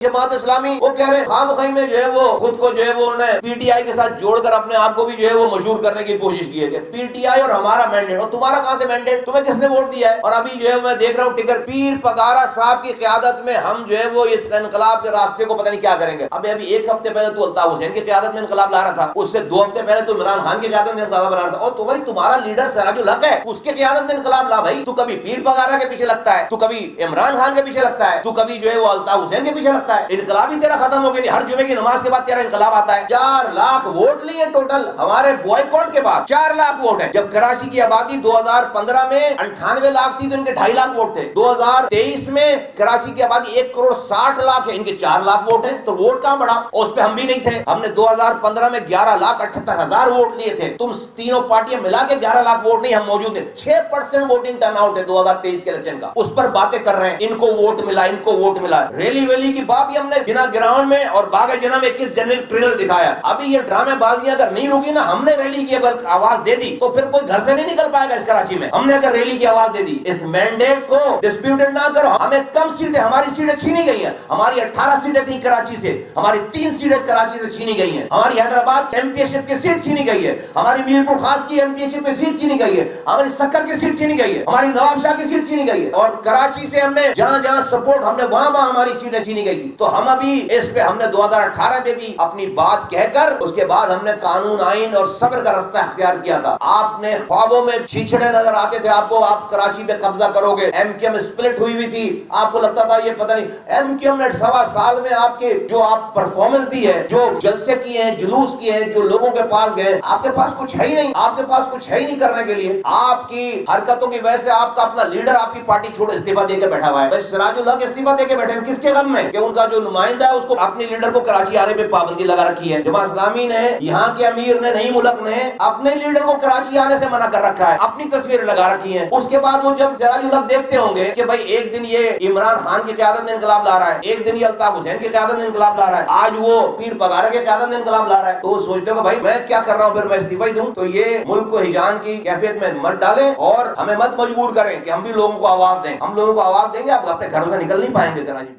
جماعت اسلامی وہ کہہ رہے خام خائی میں جو ہے وہ خود کو جو ہے وہ انہوں نے پی ٹی آئی کے ساتھ جوڑ کر اپنے آپ کو بھی جو ہے وہ مشہور کرنے کی کوشش کی ہے کہ پی ٹی آئی اور ہمارا مینڈیٹ، اور تمہارا کہاں سے مینڈیٹ؟ تمہیں کس نے ووٹ دیا ہے؟ اور ابھی جو ہے میں دیکھ رہا ہوں ٹکر پیر پگارا صاحب کی قیادت میں ہم جو ہے وہ اس انقلاب کے راستے کو پتہ نہیں کیا کریں گے۔ ابھی ایک ہفتے پہلے تو الطاف حسین کی قیادت میں انقلاب لا رہا تھا، اس سے 2 ہفتے پہلے تو عمران خان کی قیادت میں انقلاب لا رہا تھا، اور تمہارا لیڈر سراج الحق ہے، اس کی قیادت میں انقلاب لا بھائی۔ تو کبھی پیر پگارا کے پیچھے لگتا ہے، تو کبھی عمران خان کے پیچھے لگتا ہے، تو کبھی جو ہے وہ الطاف حسین کے پیچھے لگتا ہے۔ انقلاب ہی تیرا ختم ہو گیا، ہر جمعے کی نماز کے بعد تیرا انقلاب آتا ہے۔ 4 لاکھ ووٹ لیے ٹوٹل ہمارے بوائیکاٹ کے بعد 4 لاکھ ووٹ ہیں، جب کراچی کی آبادی 2015 میں 98 لاکھ تھی تو ان کے 2.5 لاکھ ووٹ تھے۔ 2023 میں کراچی کی آبادی 1.60 کروڑ ہے، ان کے 4 لاکھ ووٹ ہیں، تو ووٹ کہاں بڑھا؟ اور اس پہ ہم بھی نہیں تھے، ہم نے 2015 میں 11,78,000 ووٹ لیے تھے، تم تینوں پارٹیاں ملا کے 11 لاکھ ووٹ نہیں، ہم موجود ہیں۔ 6% ووٹنگ ٹرن آؤٹ ہے 2023 کے الیکشن کا، اس پر باتیں کر رہے ہیں ان کو ووٹ ملا، ان کو ووٹ ملا۔ ریلی ویلی کی بات بھی ہم نے جنا گراؤنڈ میں اور باغ جنا میں 21 جنوری ٹریلر دکھایا۔ ابھی یہ ڈرامے بازیاں اگر نہیں رکی نا، ہم نے ریلی کی اگر آواز دے دی تو پھر کوئی گھر سے نہیں نکل پائے گا اس کراچی میں۔ ہم نے اگر ریلی کی آواز دے دی، اس مینڈیٹ کو ڈسپیوٹڈ نہ کرو، ہمیں کم سیٹیں، ہماری سیٹیں چھینی گئی ہیں، ہماری 18 سیٹیں تھیں کراچی سے، ہماری 3 سیٹیں کراچی سے چھینی گئی ہیں، ہماری حیدرآباد ایم پی شپ کی سیٹ چھینی گئی ہے، ہماری میرپور خاص کی ایم پی شپ کی سیٹ چھینی گئی ہے، ہماری سکر کی سیٹ چھینی گئی ہے، ہماری نواب شاہ کی سیٹ چھینی گئی ہے، اور کراچی سے ہم نے جہاں جہاں سپورٹ ہم نے وہاں ہماری سیٹیں چھینی گئی تھی۔ تو ہم ابھی اس پہ ہم نے 2018 میں بھی اپنی بات کہہ کر اس کے بعد ہم نے قانون آئین اور صبر کا رستہ اختیار کیا تھا۔ آپ نے خوابوں میں چھیچڑے نظر آتے تھے آپ کو، آپ کراچی پہ قبضہ کرو گے، ایم کیو ایم سپلٹ ہوئی تھی، آپ کو لگتا تھا یہ پتہ نہیں، ایم کیو ایم نے 1.25 سال میں آپ کے جو آپ پرفارمنس دی ہے، جو جلسے کیے ہیں، جلوس کیے ہیں، جو لوگوں کے پاس گئے، آپ کے پاس کچھ ہے ہی نہیں، آپ کے پاس کچھ ہے ہی نہیں کرنے کے لیے۔ آپ کی حرکتوں کی وجہ سے آپ کا اپنا لیڈر آپ کی پارٹی چھوڑ استعفیٰ دے کے بیٹھا ہوا ہے۔ بس سراج الحق استعفیٰ دے کے بیٹھے ہیں، کس کے غم میں؟ کہ ان کا جو نمائندہ ہے اس کو اپنے لیڈر کو کراچی آنے پہ پابندی لگا رکھی ہے۔ جماعت اسلامی نے، یہاں کے امیر نے، نہیں ملک نے اپنے لیڈر کو کراچی آنے سے منع کر رکھا ہے، اپنی تصویریں لگا رکھی ہیں۔ اس کے بعد وہ جب سراج الحق دیکھتے ہوں گے کہ بھائی ایک دن یہ عمران خان کی قیادت میں انقلاب لا رہا ہے، ایک دن یہ الطاف حسین کی قیادت میں انقلاب لا رہا ہے، آج وہ پیر پگارا کی قیادت میں انقلاب لا رہا ہے، تو وہ سوچتے ہو بھائی میں کیا کر رہا ہوں، پھر میں استعفیٰ ہی دوں۔ تو یہ ملک کو ہجان کی کیفیت میں مت ڈالیں اور ہمیں مت مجبور کریں کہ ہم بھی لوگوں کو آواز دیں۔ ہم لوگوں کو آواز دیں گے، آپ اپنے گھروں سے نکل نہیں پائیں گے کراچی میں۔